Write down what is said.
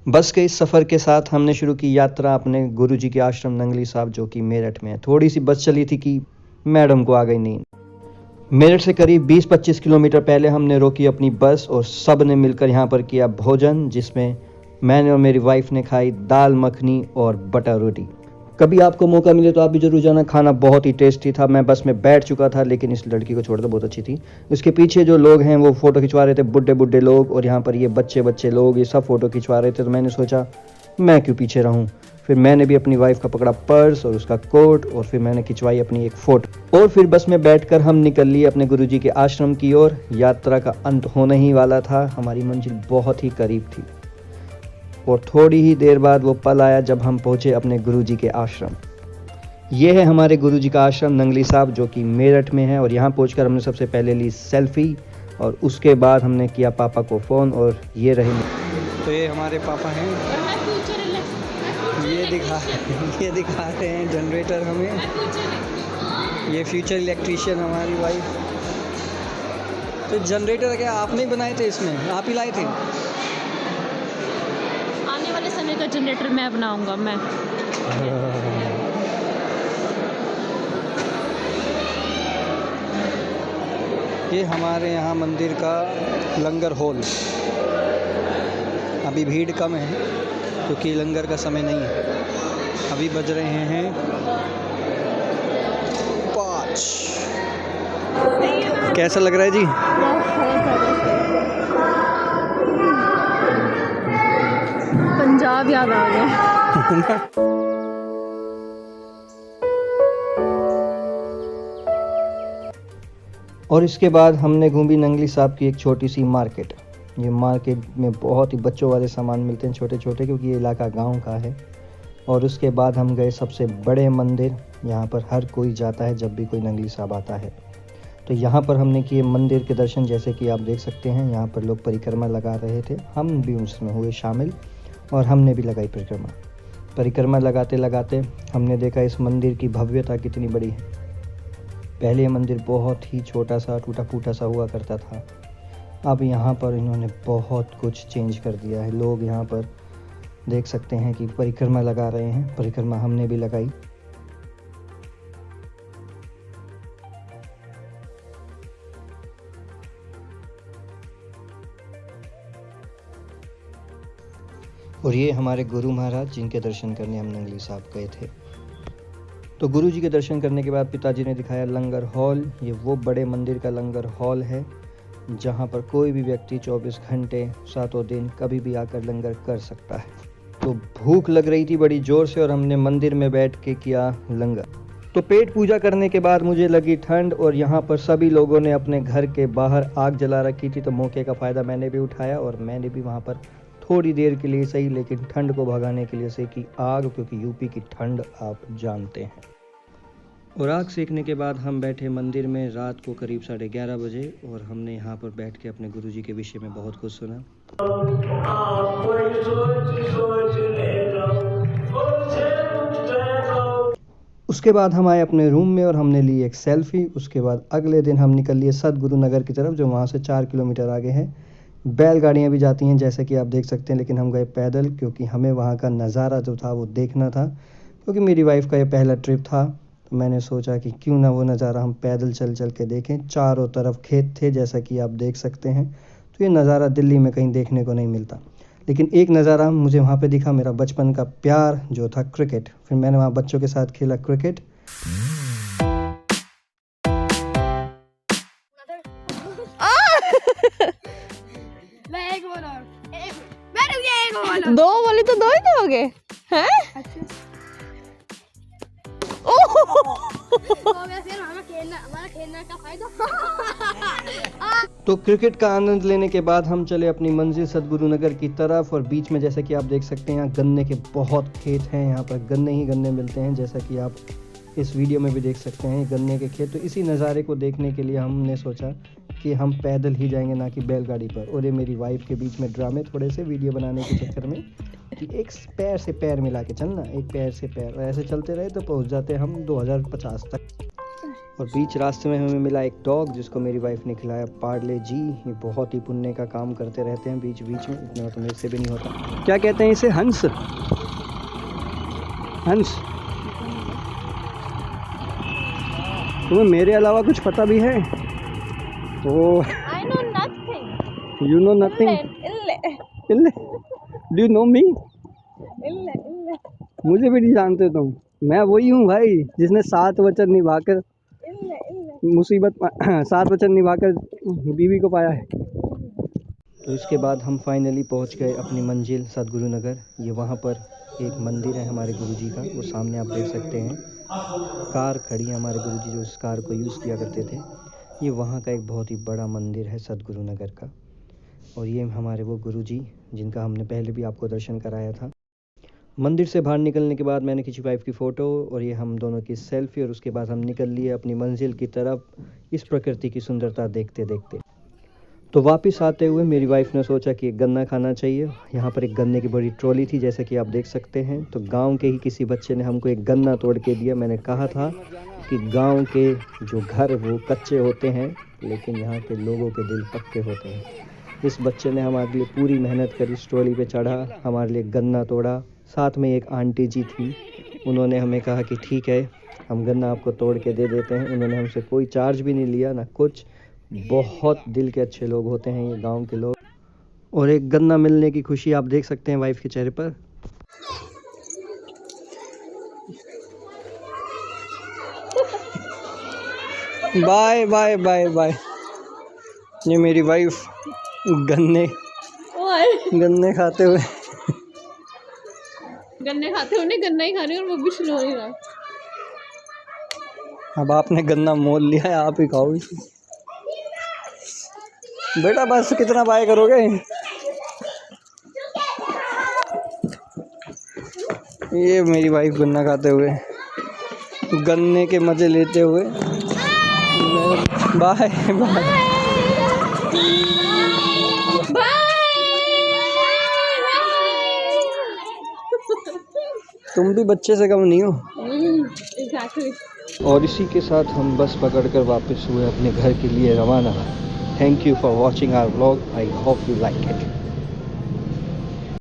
बस के इस सफ़र के साथ हमने शुरू की यात्रा अपने गुरुजी के आश्रम नंगली साहब जो कि मेरठ में है। थोड़ी सी बस चली थी कि मैडम को आ गई नींद। मेरठ से करीब 20-25 किलोमीटर पहले हमने रोकी अपनी बस और सब ने मिलकर यहाँ पर किया भोजन, जिसमें मैंने और मेरी वाइफ ने खाई दाल मखनी और बटर रोटी। कभी आपको मौका मिले तो आप भी जरूर जाना, खाना बहुत ही टेस्टी था। मैं बस में बैठ चुका था लेकिन इस लड़की को छोड़कर बहुत अच्छी थी। उसके पीछे जो लोग हैं वो फ़ोटो खिंचवा रहे थे, बुड्ढे बुड्ढे लोग, और यहाँ पर ये बच्चे बच्चे लोग, ये सब फ़ोटो खिंचवा रहे थे। तो मैंने सोचा मैं क्यों पीछे रहूँ। फिर मैंने भी अपनी वाइफ का पकड़ा पर्स और उसका कोट और फिर मैंने खिंचवाई अपनी एक फ़ोटो। और फिर बस में बैठकर हम निकल लिए अपने गुरुजी के आश्रम की ओर। यात्रा का अंत होने ही वाला था, हमारी मंजिल बहुत ही करीब थी और थोड़ी ही देर बाद वो पल आया जब हम पहुंचे अपने गुरुजी के आश्रम। ये है हमारे गुरुजी का आश्रम नंगली साहब जो कि मेरठ में है। और यहाँ पहुंचकर हमने सबसे पहले ली सेल्फी और उसके बाद हमने किया पापा को फ़ोन और ये रहे। तो ये हमारे पापा हैं, ये दिखा रहे हैं जनरेटर हमें। ये फ्यूचर इलेक्ट्रीशियन हमारी वाइफ। तो जनरेटर क्या आपने ही बनाए थे, इसमें आप ही लाए थे? आने वाले समय का जनरेटर मैं बनाऊंगा मैं। ये हमारे यहाँ मंदिर का लंगर हॉल। अभी भीड़ कम है क्योंकि लंगर का समय नहीं है। अभी बज रहे हैं 5। कैसा लग रहा है जी? पंजाब याद आ गया। और इसके बाद हमने घूमी नंगली साहब की एक छोटी सी मार्केट। ये मार्केट में बहुत ही बच्चों वाले सामान मिलते हैं, छोटे छोटे, क्योंकि ये इलाका गांव का है। और उसके बाद हम गए सबसे बड़े मंदिर, यहाँ पर हर कोई जाता है जब भी कोई नंगली साहब आता है। तो यहाँ पर हमने किए मंदिर के दर्शन। जैसे कि आप देख सकते हैं यहाँ पर लोग परिक्रमा लगा रहे थे, हम भी उसमें हुए शामिल और हमने भी लगाई परिक्रमा लगाते लगाते हमने देखा इस मंदिर की भव्यता कितनी बड़ी है। पहले ये मंदिर बहुत ही छोटा सा टूटा फूटा सा हुआ करता था। अब यहाँ पर इन्होंने बहुत कुछ चेंज कर दिया है। लोग यहाँ पर देख सकते हैं कि परिक्रमा लगा रहे हैं। परिक्रमा हमने भी लगाई। और ये हमारे गुरु महाराज जिनके दर्शन करने हम नंगली साहब गए थे। तो गुरु जी के दर्शन करने के बाद पिताजी ने दिखाया लंगर हॉल। ये वो बड़े मंदिर का लंगर हॉल है जहाँ पर कोई भी व्यक्ति 24 घंटे 7 दिन कभी भी आकर लंगर कर सकता है। तो भूख लग रही थी बड़ी ज़ोर से और हमने मंदिर में बैठ के किया लंगर। तो पेट पूजा करने के बाद मुझे लगी ठंड और यहाँ पर सभी लोगों ने अपने घर के बाहर आग जला रखी थी। तो मौके का फ़ायदा मैंने भी उठाया और मैंने भी वहाँ पर थोड़ी देर के लिए सही लेकिन ठंड को भगाने के लिए सेकी आग, क्योंकि यूपी की ठंड आप जानते हैं। और आग सेकने के बाद हम बैठे मंदिर में रात को करीब 11:30 बजे और हमने यहाँ पर बैठ के अपने गुरुजी के विषय में बहुत कुछ सुना। उसके बाद हम आए अपने रूम में और हमने ली एक सेल्फी। उसके बाद अगले दिन हम निकल लिए सतगुरु नगर की तरफ, जो वहाँ से 4 किलोमीटर आगे है। बैलगाड़ियाँ भी जाती हैं जैसे कि आप देख सकते हैं, लेकिन हम गए पैदल क्योंकि हमें वहाँ का नज़ारा जो था वो देखना था। क्योंकि मेरी वाइफ का ये पहला ट्रिप था तो मैंने सोचा कि क्यों ना वो नज़ारा हम पैदल चल चल के देखें। चारों तरफ खेत थे जैसा कि आप देख सकते हैं। तो ये नज़ारा दिल्ली में कहीं देखने को नहीं मिलता। लेकिन एक नज़ारा मुझे वहाँ पे दिखा, मेरा बचपन का प्यार जो था क्रिकेट। फिर मैंने वहाँ बच्चों के साथ खेला क्रिकेट। दो बोले तो 2 ही दोगे हैं? तो क्रिकेट का आनंद लेने के बाद हम चले अपनी मंजिल सतगुरु नगर की तरफ। और बीच में जैसे कि आप देख सकते हैं यहाँ गन्ने के बहुत खेत हैं। यहाँ पर गन्ने ही गन्ने मिलते हैं, जैसा कि आप इस वीडियो में भी देख सकते हैं गन्ने के खेत। तो इसी नज़ारे को देखने के लिए हमने सोचा कि हम पैदल ही जाएंगे, ना कि बैलगाड़ी पर। और ये मेरी वाइफ के बीच में ड्रामे थोड़े से वीडियो बनाने के चक्कर में कि एक पैर से पैर मिला के चलना, एक पैर से पैर, ऐसे चलते रहे तो पहुंच जाते हम 2050 तक। और बीच रास्ते में हमें मिला एक डॉग जिसको मेरी वाइफ ने खिलाया पार्ले जी। ये बहुत ही पुण्य का काम करते रहते हैं बीच बीच में, इतना तो मेरे से भी नहीं होता। क्या कहते हैं इसे? हंस। हंस। तुम्हें मेरे अलावा कुछ पता भी है? ओ I know nothing. You know nothing. इल्ले डू यू नो मी? इल्ले इल्ले मुझे भी नहीं जानते तुम। मैं वही हूँ भाई जिसने 7 वचन निभाकर मुसीबत 7 वचन निभाकर बीवी को पाया है। तो इसके बाद हम फाइनली पहुंच गए अपनी मंजिल सदगुरु नगर। ये वहाँ पर एक मंदिर है हमारे गुरुजी का, वो सामने आप देख सकते हैं। कार खड़ी है हमारे गुरुजी जो इस कार को यूज़ किया करते थे। ये वहाँ का एक बहुत ही बड़ा मंदिर है सदगुरु नगर का। और ये हमारे वो गुरुजी जिनका हमने पहले भी आपको दर्शन कराया था। मंदिर से बाहर निकलने के बाद मैंने खींची वाइफ की फ़ोटो और ये हम दोनों की सेल्फी, और उसके बाद हम निकल लिए अपनी मंजिल की तरफ इस प्रकृति की सुंदरता देखते देखते। तो वापस आते हुए मेरी वाइफ ने सोचा कि एक गन्ना खाना चाहिए। यहाँ पर एक गन्ने की बड़ी ट्रॉली थी जैसे कि आप देख सकते हैं। तो गांव के ही किसी बच्चे ने हमको एक गन्ना तोड़ के दिया। मैंने कहा था कि गांव के जो घर वो कच्चे होते हैं लेकिन यहाँ के लोगों के दिल पक्के होते हैं। इस बच्चे ने हमारे लिए पूरी मेहनत करी, इस ट्रॉली पे चढ़ा, हमारे लिए गन्ना तोड़ा। साथ में एक आंटी जी थी, उन्होंने हमें कहा कि ठीक है हम गन्ना आपको तोड़ के दे देते हैं। उन्होंने हमसे कोई चार्ज भी नहीं लिया ना कुछ। बहुत दिल के अच्छे लोग होते हैं ये गांव के लोग। और एक गन्ना मिलने की खुशी आप देख सकते हैं वाइफ के चेहरे पर। Bye bye bye bye. ये मेरी वाइफ गन्ने खाते हुए गन्ना ही खा रही और वो भी स्लो ही रहा। अब आपने गन्ना मोल लिया है, आप ही खाओ इसे। बेटा बस कितना बाय करोगे? ये मेरी वाइफ गन्ना खाते हुए, गन्ने के मजे लेते हुए। Bye bye. तुम भी बच्चे से कम नहीं हो। Exactly. और इसी के साथ हम बस पकड़कर वापस हुए अपने घर के लिए रवाना। Thank you for watching our vlog. I hope you like it.